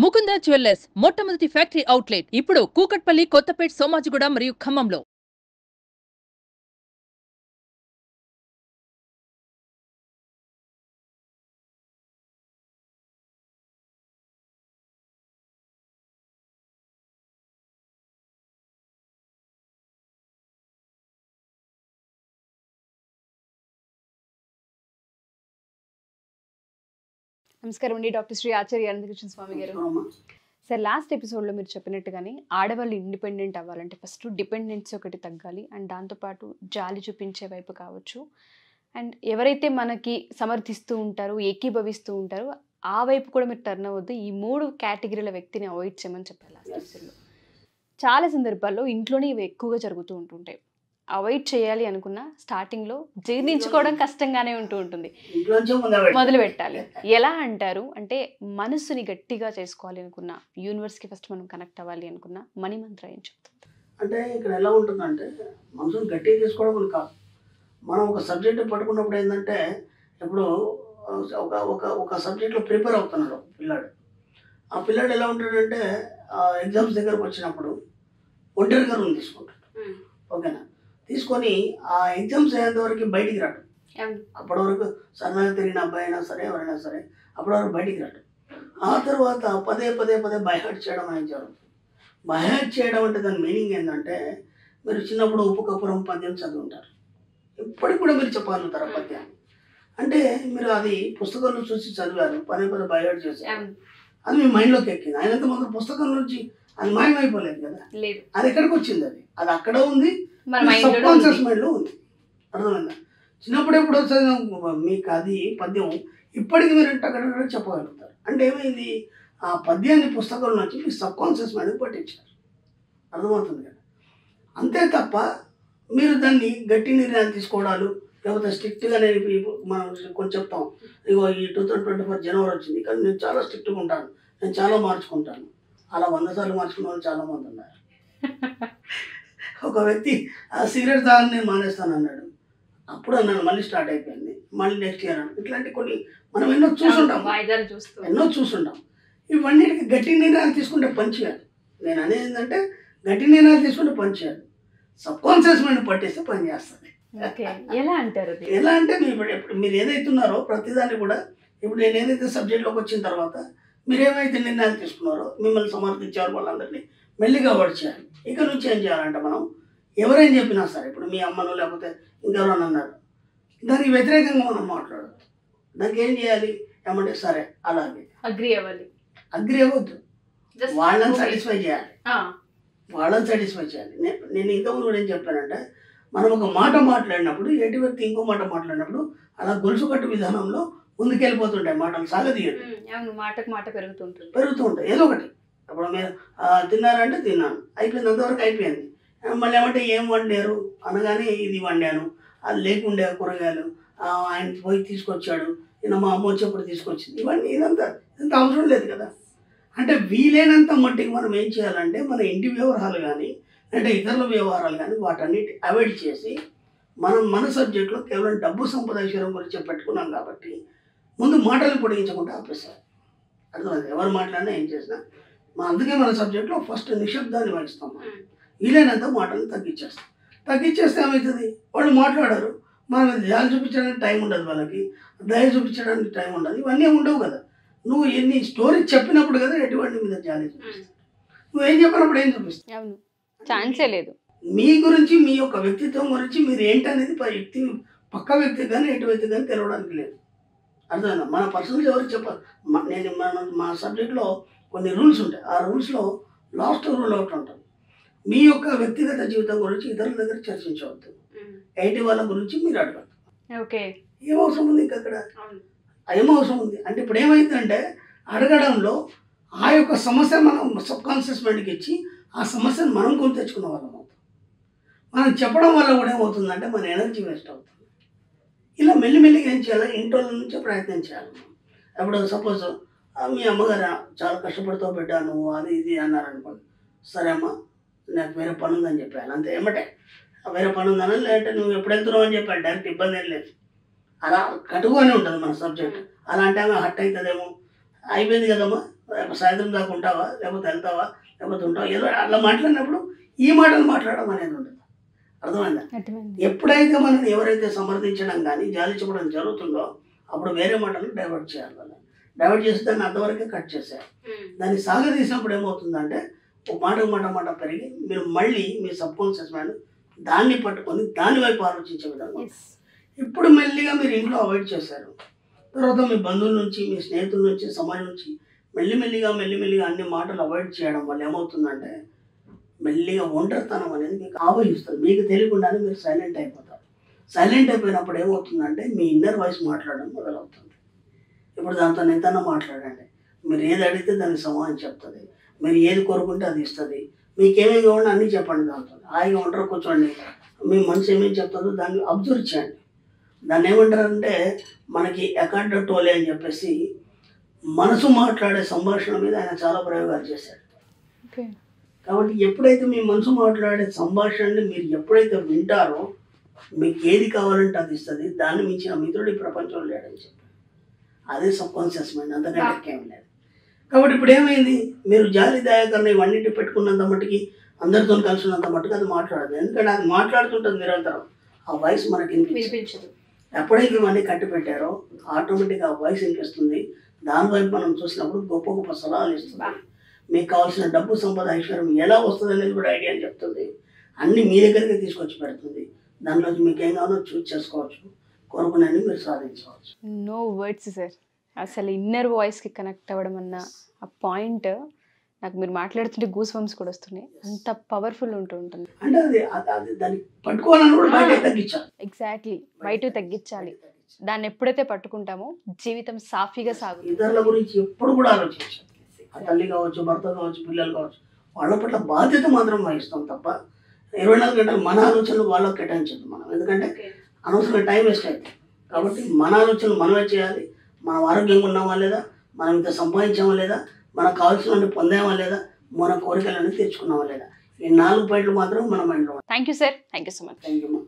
Mukunda jewellers మొట్టమొదటి factory outlet ఇప్పుడు కూకట్పల్లి, కొత్తపేట్, సోమాజిగూడ మరియు ఖమ్మంలో. నమస్కారం అండి డాక్టర్ శ్రీ ఆచార్య అనంతకృష్ణ స్వామి గారు. సార్ లాస్ట్ ఎపిసోడ్లో మీరు చెప్పినట్టుగానే ఆడవాళ్ళు ఇండిపెండెంట్ అవ్వాలంటే ఫస్ట్ డిపెండెన్సీ ఒకటి తగ్గాలి అండ్ దాంతోపాటు జాలి చూపించే వైపు కావచ్చు అండ్ ఎవరైతే మనకి సమర్థిస్తూ ఉంటారో ఏకీభవిస్తూ ఉంటారో ఆ వైపు కూడా మీరు టర్న్ అవ్వద్దు. ఈ 3 కేటగిరీల వ్యక్తిని అవాయిడ్ చేయమని చెప్పారు లాస్ట్ ఎపిసోడ్లో. చాలా సందర్భాల్లో ఇంట్లోనే ఇవి ఎక్కువగా జరుగుతూ ఉంటుంటాయి. అవాయిడ్ చేయాలి అనుకున్న స్టార్టింగ్లో జీర్ణించుకోవడం కష్టంగానే ఉంటుంది, మొదలు పెట్టాలి. ఎలా అంటారు అంటే మనసుని గట్టిగా చేసుకోవాలి అనుకున్న, యూనివర్స్కి ఫస్ట్ మనం కనెక్ట్ అవ్వాలి అనుకున్న మనీ మంత్ర ఏం చెప్తుంది? అంటే ఇక్కడ ఎలా ఉంటుందంటే మనసుని గట్టిగా చేసుకోవడం అని కాదు. మనం ఒక సబ్జెక్ట్ పట్టుకున్నప్పుడు ఏంటంటే ఇప్పుడు ఒక ఒక ఒక సబ్జెక్ట్లో ప్రిపేర్ అవుతున్నాడు పిల్లాడు. ఆ పిల్లాడు ఎలా ఉంటాడంటే ఎగ్జామ్స్ దగ్గరకు వచ్చినప్పుడు ఒంటరిగా రూమ్ తీసుకుంటాడు. ఓకేనా, తీసుకొని ఆ ఎగ్జామ్స్ అయ్యేంత వరకు బయటికి రాడు. అప్పటి వరకు సన్నగా తిరిగిన అబ్బాయి అయినా సరే ఎవరైనా సరే అప్పటి వరకు బయటికి రాడు. ఆ తర్వాత పదే పదే పదే బైహార్ట్ చేయడం అనేది జరుగుతుంది. బైహార్ట్ చేయడం అంటే దాని మీనింగ్ ఏంటంటే మీరు చిన్నప్పుడు ఉప్పు కప్పురం పద్యం చదివి ఉంటారు. ఇప్పటికి కూడా మీరు చెప్పగలుగుతారు ఆ పద్యాన్ని. అంటే మీరు అది పుస్తకంలో చూసి చదివారు, పదే పదే బైహార్ట్ చేశారు, అది మీ మైండ్లోకి ఎక్కింది. అయినంత మాత్రం పుస్తకం నుంచి అది మాయమైపోలేదు కదా, అది ఎక్కడికి వచ్చింది, అది అక్కడ ఉంది, సబ్ కాన్షియస్ మైండ్లో ఉంది. అర్థమైందా? చిన్నప్పుడు ఎప్పుడు చదివిన మీకు అది పద్యం ఇప్పటికీ మీరు అక్కడ చెప్పగలుగుతారు. అంటే ఏమైంది, ఆ పద్యాన్ని పుస్తకంలో నుంచి మీ సబ్ కాన్షియస్ మైండ్కి పట్టించారు. అర్థమవుతుంది కదా. అంతే తప్ప మీరు దాన్ని గట్టి నిర్ణయాలు తీసుకోవడాలు లేకపోతే స్ట్రిక్ట్గా మనం కొంచెం చెప్తాం, ఇగో ఈ 2024 జనవరి వచ్చింది కానీ నేను చాలా స్ట్రిక్ట్గా ఉంటాను, నేను చాలా మార్చుకుంటాను. అలా 100 సార్లు మార్చుకున్న వాళ్ళు చాలామంది ఉన్నారు. ఒక వ్యక్తి ఆ సిగరెట్ తాగని నేను మానేస్తాను అన్నాడు, అప్పుడు అన్నాను మళ్ళీ స్టార్ట్ అయిపోయింది, మళ్ళీ నెక్స్ట్ ఇయర్ అన్నాడు. ఇట్లాంటి కొన్ని మనం ఎన్నో చూసుంటాం. ఇవన్నిటికి గట్టి నిర్ణయాలు తీసుకుంటే పని చేయాలి. నేను అనేది ఏంటంటే గట్టి నిర్ణయాలు తీసుకుంటే పని చేయాలి, సబ్ కాన్షియస్ మైండ్ పట్టేస్తే పని చేస్తుంది. ఎలా అంటారు? ఎలా అంటే ఇప్పుడు మీరు ఏదైతున్నారో ప్రతిదాన్ని కూడా ఇప్పుడు నేను ఏదైతే సబ్జెక్ట్లోకి వచ్చిన తర్వాత మీరు ఏమైతే నిర్ణయాలు తీసుకున్నారో మిమ్మల్ని సమర్థించారు వాళ్ళందరినీ మెల్లిగా వర్క్ చేయాలి. ఇక నుంచి ఏం చేయాలంటే మనం ఎవరేం చెప్పినా సరే, ఇప్పుడు మీ అమ్మను లేకపోతే ఇంకెవరన్నా అన్నారు, దానికి వ్యతిరేకంగా మనం మాట్లాడదు. దానికి ఏం చేయాలి ఏమంటే సరే అలాగే అగ్రి అవ్వద్దు, వాళ్ళని సాటిస్ఫై చేయాలి. నేను ఇంతకుముందు కూడా ఏం చెప్పానంటే మనం ఒక మాట మాట్లాడినప్పుడు ఎటు వ్యక్తి ఇంకో మాట మాట్లాడినప్పుడు అలా గొలుసు కట్టు విధానంలో ముందుకెళ్ళిపోతుంటాయి, మాటలు సాగదీయదు, మాటకు మాట పెరుగుతూ ఉంటాయి. ఏదో ఒకటి ఇప్పుడు మీరు తిన్నారంటే తిన్నాను, అయిపోయింది, అంతవరకు అయిపోయింది. మళ్ళీ ఏమంటే ఏం వండారు అనగానే ఇది వండాను, అది లేకుండే కూరగాయలు ఆయన పోయి తీసుకొచ్చాడు, ఈయన మా అమ్మ వచ్చేప్పుడు తీసుకొచ్చింది, ఇవన్నీ ఇదంతా అవసరం లేదు కదా. అంటే వీలైనంత మట్టికి మనం ఏం చేయాలంటే మన ఇంటి వ్యవహారాలు కానీ అంటే ఇతరుల వ్యవహారాలు కానీ వాటన్నిటి అవాయిడ్ చేసి మనం మన సబ్జెక్ట్లో కేవలం డబ్బు సంపద విషయం గురించి పెట్టుకున్నాం కాబట్టి ముందు మాటలు పొడిగించకుండా ఆపేసారు. అర్థమైంది? ఎవరు మాట్లాడినా ఏం చేసినా అందుకే మన సబ్జెక్ట్లో ఫస్ట్ నిశ్శబ్దాన్ని వహిస్తాం. వీలైనంత మాటలు తగ్గించేస్తే ఏమవుతుంది, వాళ్ళు మాట్లాడారు, మనం జాలి చూపించడానికి టైం ఉండదు, వాళ్ళకి దయ చూపించడానికి టైం ఉండదు, ఇవన్నీ ఉండవు కదా. నువ్వు ఎన్ని స్టోరీ చెప్పినప్పుడు కదా ఎటువంటి మీద జాలి చూపిస్తావు, నువ్వేం చెప్పినప్పుడు ఏం చూపిస్తావు, ఛాన్సే లేదు. మీ గురించి మీ యొక్క వ్యక్తిత్వం గురించి మీరు ఏంటనేది వ్యక్తి పక్క వ్యక్తి కానీ ఎటు వ్యక్తి కానీ తెలవడానికి లేదు. అర్థమైందా? మన పర్సనల్స్ ఎవరికి చెప్పాలి. నేను మా సబ్జెక్ట్లో కొన్ని రూల్స్ ఉంటాయి, ఆ రూల్స్లో లాస్ట్ రూల్ ఒకటి ఉంటుంది, మీ యొక్క వ్యక్తిగత జీవితం గురించి ఇతరుల దగ్గర చర్చించవద్దు, ఎయిటి వాళ్ళ గురించి మీరు అడగద్దు. ఏం అవసరం ఉంది ఇంకా అక్కడ, ఏం అవసరం ఉంది అంటే ఇప్పుడు ఏమైందంటే అడగడంలో ఆ యొక్క సమస్య మనం సబ్ కాన్షియస్ మైండ్కి ఇచ్చి ఆ సమస్యను మనం కొని తెచ్చుకున్న వాళ్ళం అవుతాం. మనం చెప్పడం వల్ల కూడా ఏమవుతుందంటే మన ఎనర్జీ వేస్ట్ అవుతుంది. ఇలా మెల్లిమెల్లిగా ఏం చేయాలి, ఇంట్లో నుంచే ప్రయత్నం చేయాలి. ఇప్పుడు సపోజ్ మీ అమ్మగారు చాలా కష్టపడుతూ బిడ్డ నువ్వు అది ఇది అన్నారనుకోండి, సరే అమ్మ నాకు వేరే పని ఉందని చెప్పాలి, అంతే. ఏమంటే వేరే పని ఉందని లేదంటే నువ్వు ఎప్పుడు వెళ్తున్నావు అని చెప్పాలి, డైరెక్ట్ ఇబ్బంది ఏం లేదు. అలా కటుగానే ఉంటుంది మన సబ్జెక్ట్. అలా అంటే ఆమె హట్ అవుతుందేమో, అయిపోయింది కదమ్మా సాయంత్రం దాకా ఉంటావా, లేకపోతే వెళ్తావా, లేకపోతే ఉంటావా, ఏదో అట్లా మాట్లాడినప్పుడు ఈ మాటలు మాట్లాడడం అనేది ఉండదు. అర్థమైందా? ఎప్పుడైతే మనం ఎవరైతే సమర్థించడం కానీ జాలి చెప్పడం జరుగుతుందో అప్పుడు వేరే మాటలు డైవర్ట్ చేయాలి. వాళ్ళు డైవర్ట్ చేసి దాన్ని అంతవరకే కట్ చేశారు. దాన్ని సాగదీసినప్పుడు ఏమవుతుందంటే ఒక మాట పెరిగి మీరు మళ్ళీ మీ సబ్ కాన్షియస్ మైండ్ దాన్ని పట్టుకొని దాని వైపు ఆలోచించే విధంగా. ఇప్పుడు మెల్లిగా మీరు ఇంట్లో అవాయిడ్ చేశారు, తర్వాత మీ బంధువుల నుంచి, మీ స్నేహితుల నుంచి, సమాజం నుంచి మెల్లిమెల్లిగా అన్ని మాటలు అవాయిడ్ చేయడం వల్ల ఏమవుతుందంటే మెల్లిగా ఒంటరితనం అనేది మీకు ఆవహిస్తుంది. మీకు తెలియకుండానే మీరు సైలెంట్ అయిపోతారు. సైలెంట్ అయిపోయినప్పుడు ఏమవుతుందంటే మీ ఇన్నర్ వాయిస్ మాట్లాడడం మొదలవుతుంది. ఇప్పుడు దాంతో ఎంతైనా మాట్లాడండి, మీరు ఏది అడిగితే దానికి సమాధానం చెప్తుంది, మీరు ఏది కోరుకుంటే అది ఇస్తుంది, మీకేమేమి కావాలో అన్నీ చెప్పండి. దాంతో హాయిగా ఒంటరి కూర్చోండి, మీ మనసు ఏమేమి చెప్తుందో దాన్ని అబ్జర్వ్ చేయండి. దాన్ని ఏమంటారంటే మనకి ఎకార్డ్ టోలే అని చెప్పేసి మనసు మాట్లాడే సంభాషణ మీద ఆయన చాలా ప్రయోగాలు చేశాడు. కాబట్టి ఎప్పుడైతే మీ మనసు మాట్లాడే సంభాషణని మీరు ఎప్పుడైతే వింటారో మీకు ఏది కావాలంటే అది ఇస్తుంది, దాన్ని మించిన మిత్రుడు ఈ ప్రపంచంలో లేడని చెప్పి అదే సబ్ కాన్షియస్ మైండ్, అంతకంటే ఏం లేదు. కాబట్టి ఇప్పుడు ఏమైంది, మీరు జాలి దయాకరణ ఇవన్నిటి పెట్టుకున్నంత మట్టుకి అందరితో కలిసినంత మట్టుకు అది మాట్లాడదు. ఎందుకంటే అది మాట్లాడుతుంటుంది నిరంతరం, ఆ వాయిస్ మనకి వినిపించదు. ఎప్పుడైతే ఇవన్నీ కట్టి పెట్టారో ఆటోమేటిక్గా ఆ వాయిస్ వినిపిస్తుంది. దానివైపు మనం చూసినప్పుడు గొప్ప గొప్ప సలహాలు ఇస్తుంది. మీకు కావాల్సిన డబ్బు, సంపద, ఐశ్వర్యం ఎలా వస్తుంది అనేది కూడా ఐడియా చెప్తుంది. అన్నీ మీ దగ్గరికి తీసుకొచ్చి పెడుతుంది. దానిలో మీకు ఏం కావాలో చూస్ చేసుకోవచ్చు, కోరుకునేది మీరు సాధించవచ్చు. No words sir. అసలు ఇన్నర్ వాయిస్కి కనెక్ట్ అవ్వడం అన్న ఆ పాయింట్ నాకు మీరు మాట్లాడుతుంటే గూస్ బంప్స్ కూడా వస్తున్నాయి. అంత పవర్ఫుల్ ఉంటుంది. అంటే అది దాన్ని పట్టుకోవాలని కూడా బయట తగ్గించాలి. ఎగ్జాక్ట్లీ, బయట తగ్గించాలి. దాన్ని ఎప్పుడైతే పట్టుకుంటామో జీవితం సాఫీగా సాగుతుంది. ఇతరుల గురించి ఎప్పుడు కూడా ఆలోచించాలి. ఆ తల్లి కావచ్చు, భర్త కావచ్చు, పిల్లలు కావచ్చు, వాళ్ళ పట్ల బాధ్యత మాత్రం వహిస్తాం తప్ప 24 గంటలు మన ఆలోచనలు వాళ్ళకి కేటాయించదు మనం. ఎందుకంటే అనవసరంగా టైం వేస్ట్ అవుతుంది. కాబట్టి మన ఆలోచనలు మనమే చేయాలి. మనం ఆరోగ్యంగా ఉన్నామా లేదా, మనం ఇంత సంపాదించామా లేదా, మనకు కావాల్సినవి పొందామా లేదా, మన కోరికలన్నీ తెచ్చుకున్నామా లేదా, ఈ 4 పాయింట్లు మాత్రం మన మైండ్లో. Thank you sir. Thank you so much. Thank you.